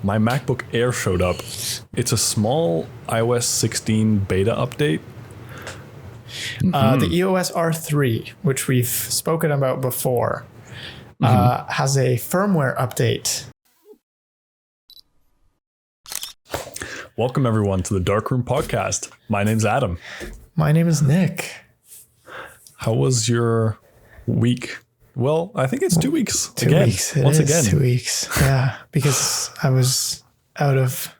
my MacBook Air showed up. It's a small iOS 16 beta update. The EOS R3, which we've spoken about before, has a firmware update. Welcome, everyone, to the Darkroom Podcast. My name's Adam. My name is Nick. How was your week? Well, I think it's 2 weeks. 2 again. weeks. Once again. 2 weeks. Yeah, because I was out of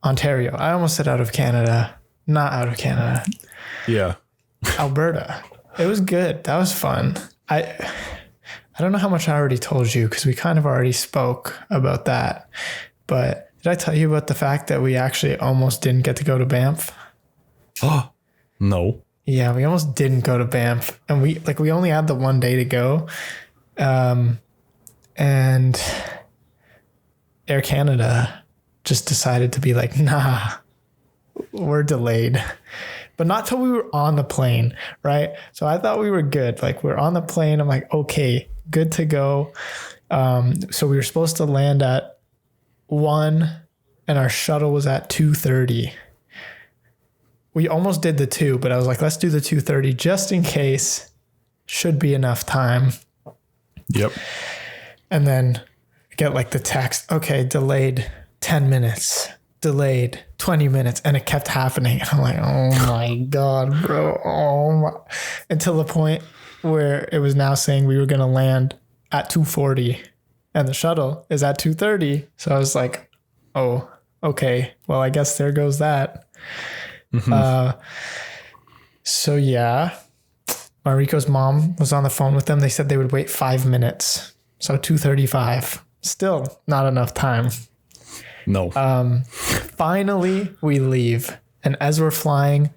Ontario. I almost said out of Canada. Not out of Canada. Yeah. Alberta. It was good. That was fun. I don't know how much I already told you because we kind of already spoke about that. But did I tell you about the fact that we actually almost didn't get to go to Banff? Oh, no. Yeah, we almost didn't go to Banff. And we only had the 1 day to go. And Air Canada just decided to be like, nah, we're delayed. But not till we were on the plane, right? So I thought we were good. Like, we're on the plane. I'm like, okay, good to go. So we were supposed to land at 1 and our shuttle was at 2:30. We almost did the 2, but I was like, let's do the 2:30 just in case. Should be enough time. Yep. And then get like the text, okay, delayed 10 minutes. Delayed 20 minutes, and it kept happening. And I'm like, oh my God, bro. Oh my. Until the point where it was now saying we were going to land at 2:40 and the shuttle is at 2:30. So I was like, oh, okay. Well, I guess there goes that. So yeah, Mariko's mom was on the phone with them. They said they would wait 5 minutes. So 2:35, still not enough time. No. Finally, we leave. And as we're flying,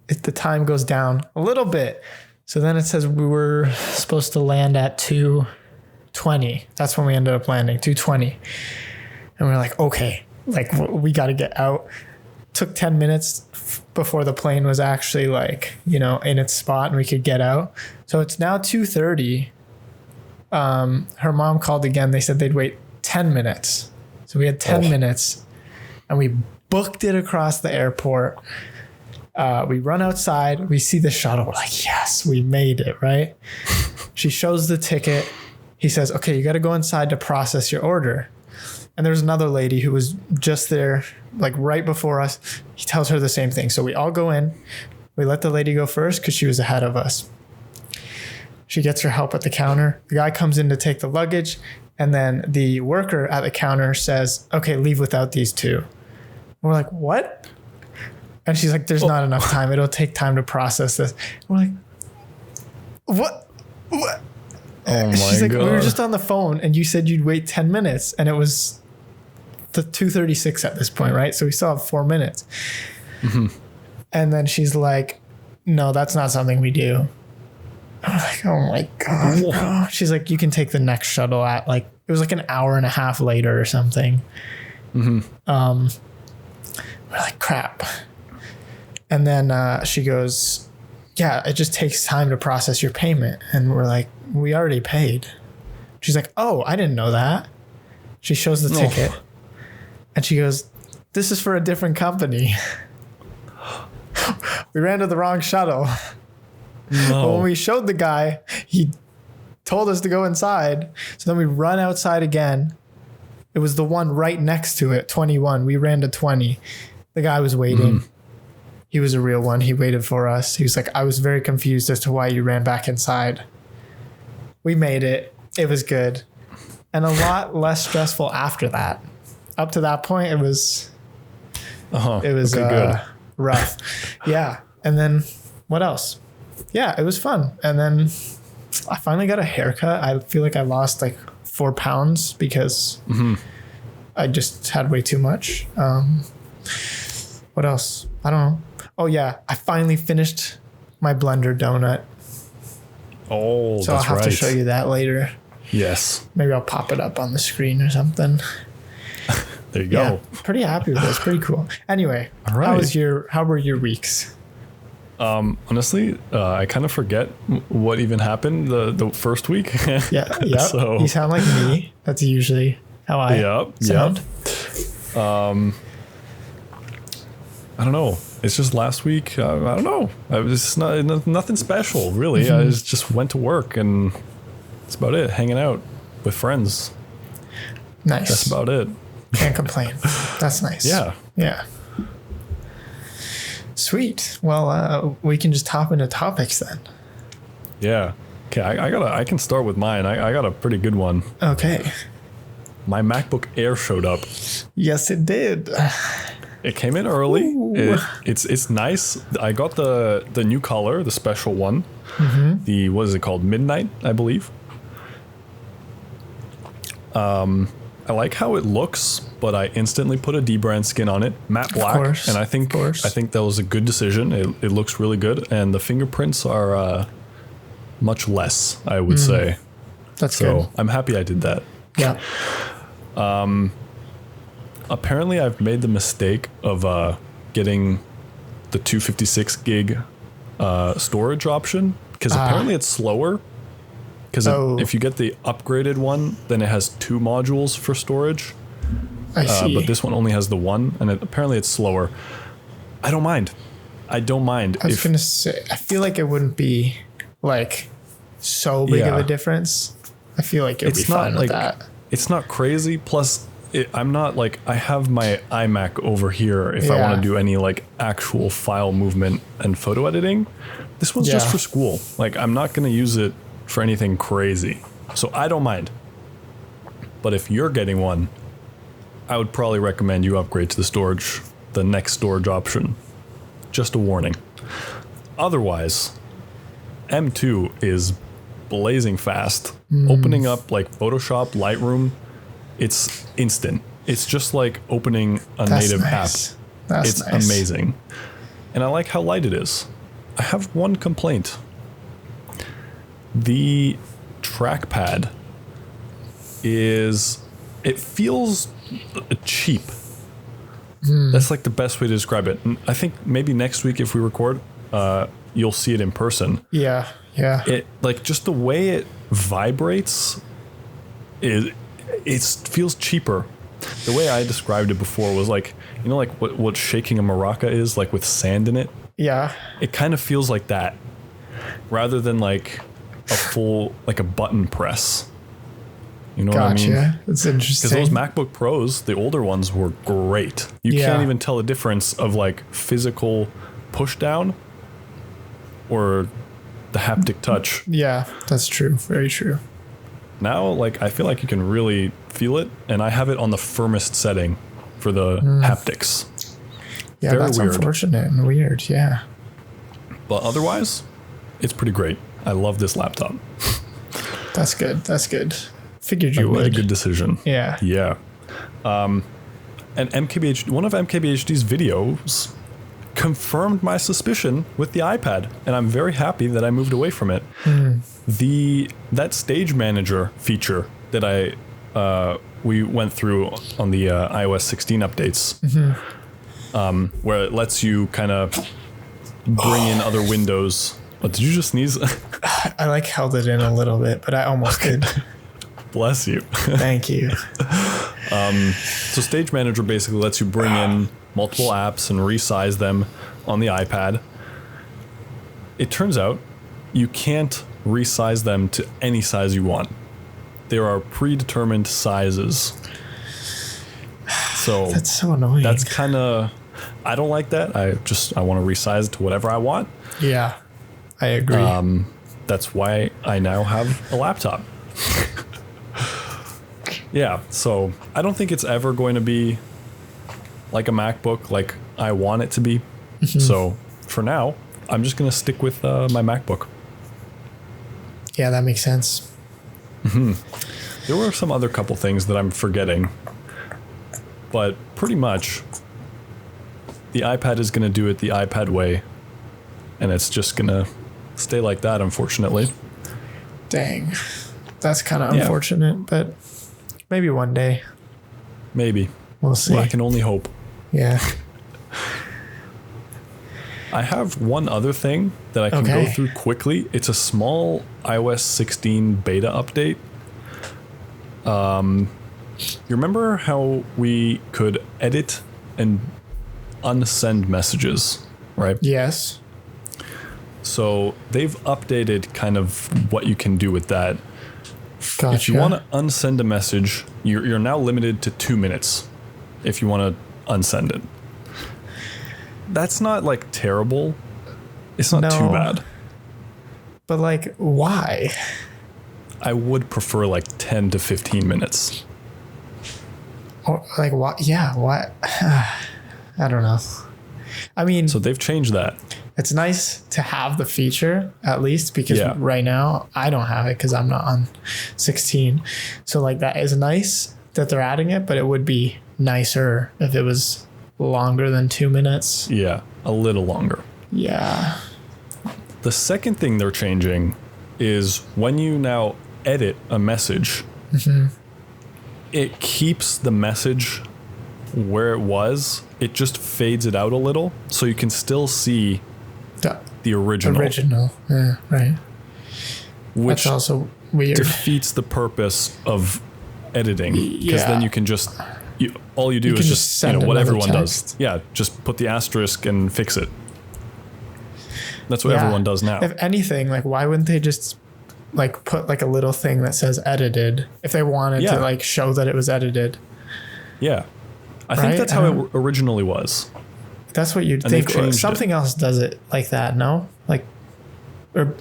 the time goes down a little bit. So then it says we were supposed to land at 2:20. That's when we ended up landing, 2:20. And we're like, okay, like we got to get out. Took 10 minutes before the plane was actually like, in its spot and we could get out. So it's now 2:30. Her mom called again. They said they'd wait 10 minutes. So we had 10 minutes and we booked it across the airport. We run outside. We see the shuttle. We're like, yes, we made it, right? She shows the ticket. He says, okay, you got to go inside to process your order. And there's another lady who was just there, like right before us. He tells her the same thing. So we all go in. We let the lady go first because she was ahead of us. She gets her help at the counter. The guy comes in to take the luggage. And then the worker at the counter says, okay, leave without these two. We're like, what? And she's like, there's not enough time. It'll take time to process this. We're like, what? Oh my She's like, God. We were just on the phone and you said you'd wait 10 minutes. And it was the 2:36 at this point, right? So we still have 4 minutes. And then she's like, no, that's not something we do. I'm like, oh my God, bro. She's like, you can take the next shuttle at it was like an hour and a half later or something. We're like, crap. And then she goes, yeah, it just takes time to process your payment. And we're like, we already paid. She's like, oh, I didn't know that. She shows the ticket and she goes, this is for a different company. We ran to the wrong shuttle. No. But when we showed the guy, he told us to go inside. So then we run outside again. It was the one right next to it, 21. We ran to 20. The guy was waiting. He was a real one. He waited for us. He was like, I was very confused as to why you ran back inside. We made it. It was good. And a lot less stressful after that. Up to that point, it was good. Rough. Yeah. And then what else? Yeah, it was fun. And then I finally got a haircut. I feel like I lost like 4 pounds because I just had way too much. What else? I don't know. Oh yeah, I finally finished my blender donut. Oh, so I'll have to show you that later. Yes. Maybe I'll pop it up on the screen or something. There you go. Yeah, pretty happy with this. Pretty cool. Anyway, all right. How were your weeks? Honestly, I kind of forget what even happened the first week. Yeah. So, you sound like me. That's usually how I sound? I don't know. It's just last week. I don't know. It's nothing special, really. I just went to work, and that's about it. Hanging out with friends. Nice. That's about it. Can't complain. That's nice. Yeah. Yeah. Sweet. Well, we can just hop into topics then. Yeah. Okay. I can start with mine. I got a pretty good one. Okay. My MacBook Air showed up. Yes, it did. It came in early. It's nice. I got the new color, the special one. The what is it called? Midnight, I believe. I like how it looks, but I instantly put a dbrand skin on it, matte black, and I think that was a good decision. It looks really good, and the fingerprints are much less, I would say. That's good. So I'm happy I did that. Yeah. Apparently, I've made the mistake of getting the 256 gig storage option because apparently it's slower. Because if you get the upgraded one, then it has 2 modules for storage. I see. But this one only has the one, and apparently it's slower. I don't mind. I was going to say, I feel like it wouldn't be like so big of a difference. I feel like it would be fine with that. It's not crazy. Plus, I'm not like, I have my iMac over here if I want to do any like actual file movement and photo editing. This one's just for school. Like, I'm not going to use it for anything crazy. So I don't mind. But if you're getting one, I would probably recommend you upgrade to the next storage option. Just a warning. Otherwise, M2 is blazing fast. Opening up like Photoshop, Lightroom, it's instant. It's just like opening a native app. It's amazing. And I like how light it is. I have one complaint. The trackpad it feels cheap. That's like the best way to describe it. And I think maybe next week if we record, you'll see it in person. Yeah. It like just the way it vibrates it feels cheaper. The way I described it before was like, you know, like what shaking a maraca is, like with sand in it. Yeah. It kind of feels like that rather than like a full, like a button press. You know what I mean? Gotcha. That's interesting. Because those MacBook Pros, the older ones, were great. You can't even tell the difference of like physical push down or the haptic touch. Yeah, that's true. Very true. Now, like, I feel like you can really feel it, and I have it on the firmest setting for the haptics. Yeah, that's unfortunate and weird. Yeah. But otherwise, it's pretty great. I love this laptop. That's good. Figured you would. Made a good decision. Yeah. Yeah. And one of MKBHD's videos confirmed my suspicion with the iPad, and I'm very happy that I moved away from it. That stage manager feature that we went through on the iOS 16 updates, where it lets you kind of bring in other windows. What, did you just sneeze? I like held it in a little bit, but I almost did. Bless you. Thank you. So Stage Manager basically lets you bring in multiple apps and resize them on the iPad. It turns out you can't resize them to any size you want. There are predetermined sizes. So that's so annoying. That's kind of, I don't like that. I want to resize it to whatever I want. Yeah, I agree. That's why I now have a laptop. Yeah, so I don't think it's ever going to be like a MacBook like I want it to be. So for now, I'm just going to stick with my MacBook. Yeah, that makes sense. There were some other couple things that I'm forgetting, but pretty much the iPad is going to do it the iPad way, and it's just going to stay like that, unfortunately. Dang. That's kind of unfortunate, but maybe one day. Maybe. We'll see. Well, I can only hope. Yeah. I have one other thing that I can go through quickly. It's a small iOS 16 beta update. You remember how we could edit and unsend messages, right? Yes. So they've updated kind of what you can do with that. Gotcha. If you want to unsend a message, you're now limited to 2 minutes if you want to unsend it. That's not like terrible. It's not too bad. But like, why? I would prefer like 10 to 15 minutes. Or like, what? Yeah, what? I don't know. I mean, so they've changed that. It's nice to have the feature at least, because right now I don't have it because I'm not on 16. So like that is nice that they're adding it, but it would be nicer if it was longer than 2 minutes. Yeah, a little longer. Yeah. The second thing they're changing is when you now edit a message, it keeps the message where it was. It just fades it out a little so you can still see the original. Yeah, right. Which that's also weird. Defeats the purpose of editing, because then you can just all you do is just what everyone does. Yeah, just put the asterisk and fix it. That's what everyone does now. If anything, like why wouldn't they just like put like a little thing that says edited if they wanted to like show that it was edited? Yeah. I think that's how it originally was. That's what you'd think. Something else does it like that, no? Like, or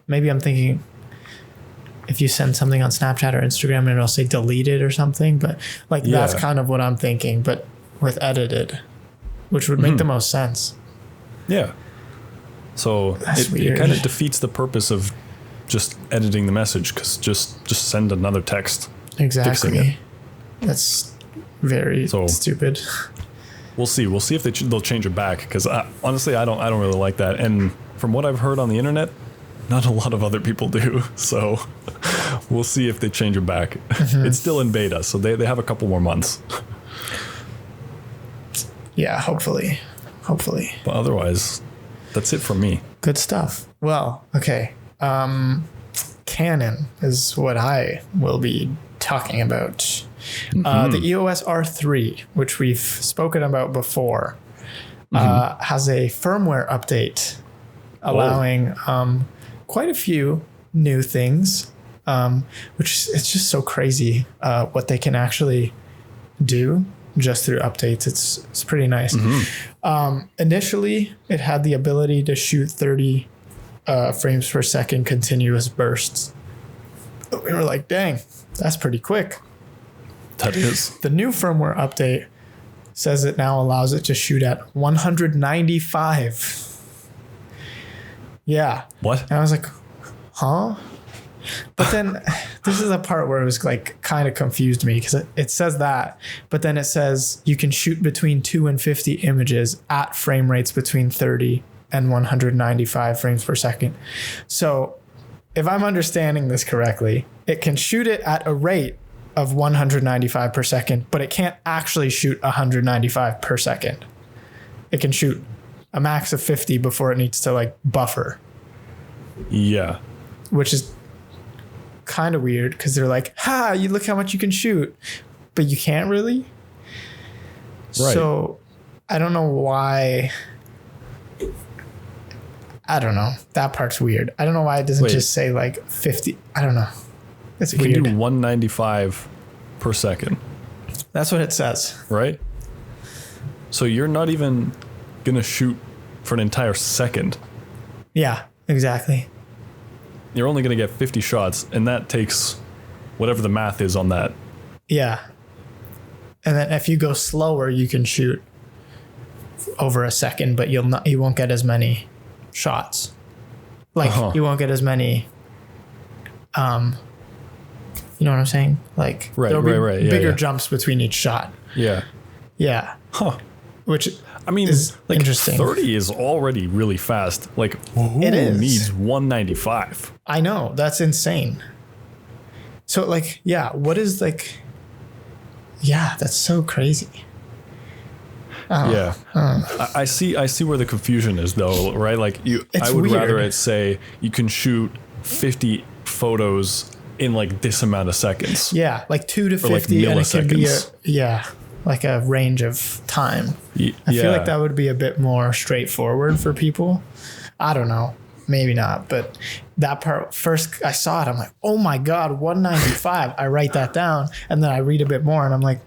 maybe I'm thinking if you send something on Snapchat or Instagram and it'll say deleted or something, but like that's kind of what I'm thinking, but with edited, which would make the most sense. Yeah. So it kind of defeats the purpose of just editing the message, because just send another text. Exactly. That's very stupid. We'll see. We'll see if they'll change it back, because honestly, I don't really like that. And from what I've heard on the internet, not a lot of other people do. So we'll see if they change it back. It's still in beta, so they have a couple more months. Yeah, hopefully. But otherwise, that's it from me. Good stuff. Well, okay. Canon is what I will be talking about. The EOS R3, which we've spoken about before, has a firmware update allowing quite a few new things, which it's just so crazy what they can actually do just through updates. It's pretty nice. Initially, it had the ability to shoot 30 frames per second continuous bursts. But we were like, dang, that's pretty quick. That is. The new firmware update says it now allows it to shoot at 195. Yeah. What? And I was like, huh? But then this is a part where it was like kind of confused me, because it says that, but then it says you can shoot between 2 and 50 images at frame rates between 30 and 195 frames per second. So if I'm understanding this correctly, it can shoot it at a rate of 195 per second, but it can't actually shoot 195 per second. It can shoot a max of 50 before it needs to like buffer. Yeah. Which is kind of weird, because they're like, you look how much you can shoot, but you can't really. Right. So I don't know why. I don't know. That part's weird. I don't know why it doesn't just say like 50. I don't know. It's weird. It can do 195 per second. That's what it says. Right? So you're not even going to shoot for an entire second. Yeah, exactly. You're only going to get 50 shots, and that takes whatever the math is on that. Yeah. And then if you go slower, you can shoot over a second, but you won't get as many shots. Like you won't get as many you know what I'm saying? Like there'll be bigger jumps between each shot. Yeah. Yeah. Huh. Which I mean, is like interesting. 30 is already really fast. Like who needs 195? I know, that's insane. So like, what is like? Yeah, that's so crazy. I see where the confusion is though, right? Like I would rather it say you can shoot 50 photos in like this amount of seconds. Yeah, like 2 to 50, like and it can be milliseconds. like a range of time. I feel like that would be a bit more straightforward for people. I don't know, maybe not, but that part, first I saw it, I'm like, oh my God, 195. I write that down, and then I read a bit more, and I'm like,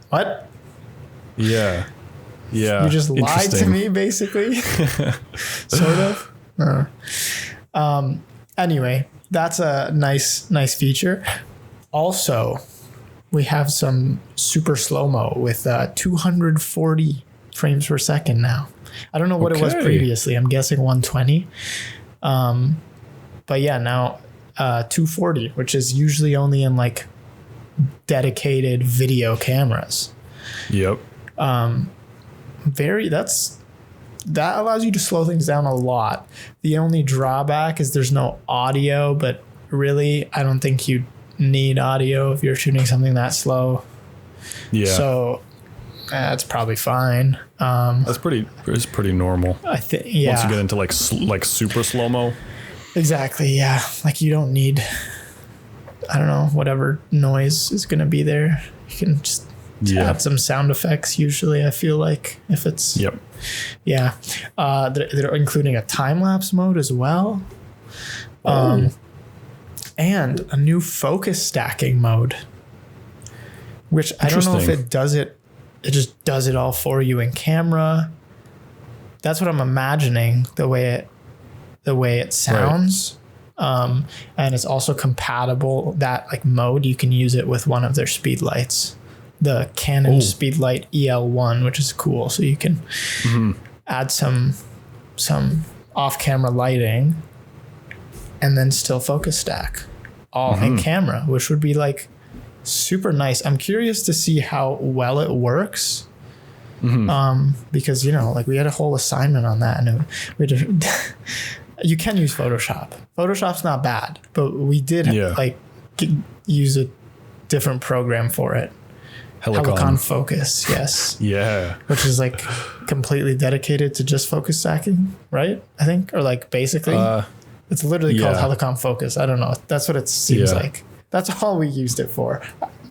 what? Yeah. Yeah. You just lied to me, basically. Sort of. Anyway, that's a nice feature. Also, we have some super slow-mo with 240 frames per second now. I don't know what it was previously. I'm guessing 120. But yeah, now 240, which is usually only in like dedicated video cameras. Yep. That allows you to slow things down a lot. The only drawback is there's no audio, but really, I don't think you need audio if you're shooting something that slow. Yeah. So that's probably fine. It's pretty normal. I think. Yeah. Once you get into like super slow mo. Exactly. Yeah. Like you don't need, I don't know, whatever noise is going to be there. You can just add some sound effects. Usually, I feel like if it's. Yep. Yeah. They're including a time lapse mode as well. And a new focus stacking mode, which I don't know if it does it. It just does it all for you in camera. That's what I'm imagining, the way it sounds. Right. And it's also compatible, that like mode, you can use it with one of their speed lights, the Canon Speedlight EL1, which is cool. So you can add some off-camera lighting and then still focus stack all in camera, which would be like super nice. I'm curious to see how well it works. Because, you know, like we had a whole assignment on that, and you can use Photoshop. Photoshop's not bad, but we did use a different program for it. Helicon Focus, yes. Yeah. Which is like completely dedicated to just focus stacking, right? I think, or like basically, it's literally called Helicon Focus. I don't know. That's what it seems like. That's all we used it for.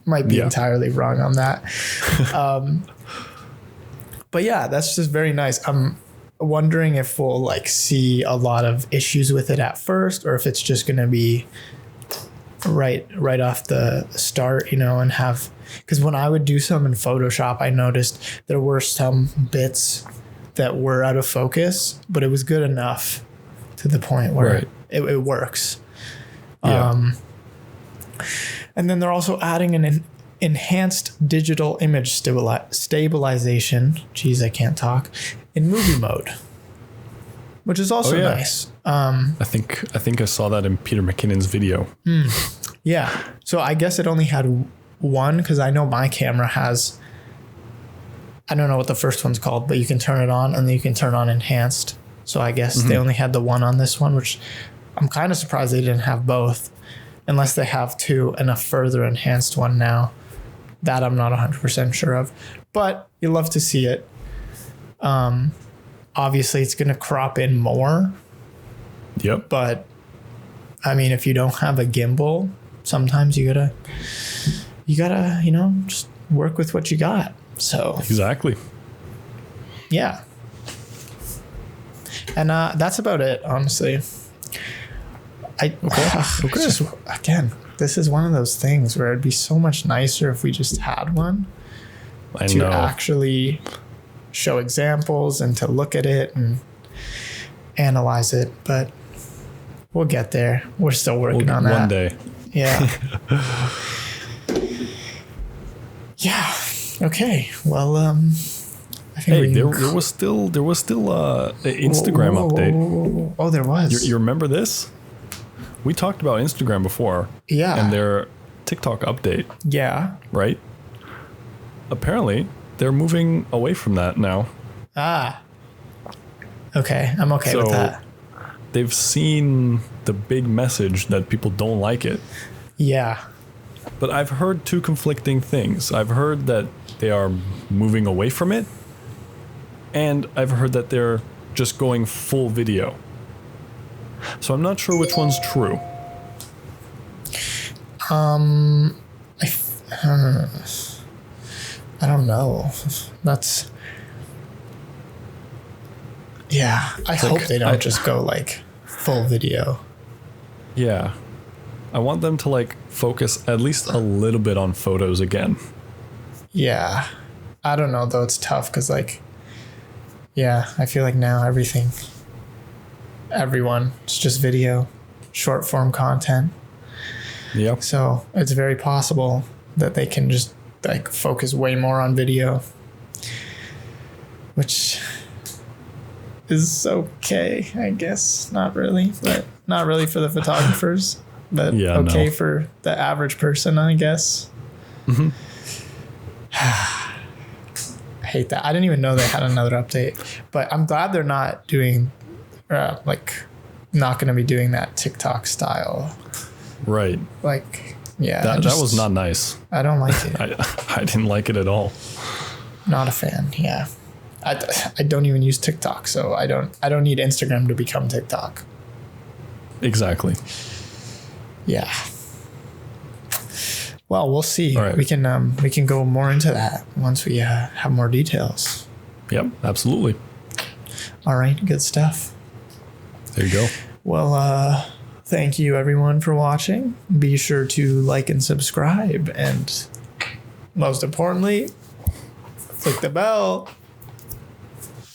Might be entirely wrong on that. But yeah, that's just very nice. I'm wondering if we'll like see a lot of issues with it at first, or if it's just going to be right off the start, you know, and have, because when I would do some in Photoshop, I noticed there were some bits that were out of focus, but it was good enough to the point where it works. Yeah. And then they're also adding an enhanced digital image stabilization. Geez, I can't talk. In movie mode, which is also nice. I think I saw that in Peter McKinnon's video. Yeah. So I guess it only had one, because I know my camera has, I don't know what the first one's called, but you can turn it on and then you can turn on enhanced. So I guess they only had the one on this one, which I'm kind of surprised they didn't have both, unless they have two and a further enhanced one now. That I'm not 100% sure of, but you love to see it. Obviously it's going to crop in more. Yep. But I mean, if you don't have a gimbal, sometimes you gotta, you know, just work with what you got. So exactly. Yeah. And that's about it, honestly. Just, again, this is one of those things where it'd be so much nicer if we just had one to actually show examples and to look at it and analyze it. But we'll get there. We're still working on that. One day. Yeah. Yeah. Okay. Well, I think there was still an Instagram update. Whoa. Oh, there was. You remember this? We talked about Instagram before. Yeah. And their TikTok update. Yeah. Right? Apparently, they're moving away from that now. Ah. Okay. I'm okay with that. They've seen the big message that people don't like it. Yeah. But I've heard two conflicting things. I've heard that they are moving away from it, and I've heard that they're just going full video. So I'm not sure which one's true. I don't know. That's I hope they don't just go like full video. Yeah. I want them to like focus at least a little bit on photos again. Yeah. I don't know though. It's tough because like, I feel like now everyone, it's just video, short form content. Yep. So it's very possible that they can just like focus way more on video, which is okay, I guess. Not really for the photographers, but okay for the average person, I guess. Mm-hmm. I hate that. I didn't even know they had another update, but I'm glad they're not doing not going to be doing that TikTok style. Right. Like, that was not nice. I don't like it. I didn't like it at all. Not a fan. Yeah. I don't even use TikTok, so I don't need Instagram to become TikTok. Exactly. Yeah. Well, we'll see. Right. We can go more into that once we have more details. Yep, absolutely. All right, good stuff. There you go. Well, thank you everyone for watching. Be sure to like and subscribe, and most importantly, click the bell.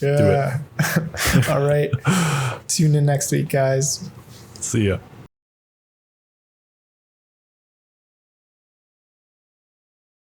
Yeah. Do it. All right. Tune in next week, guys. See ya.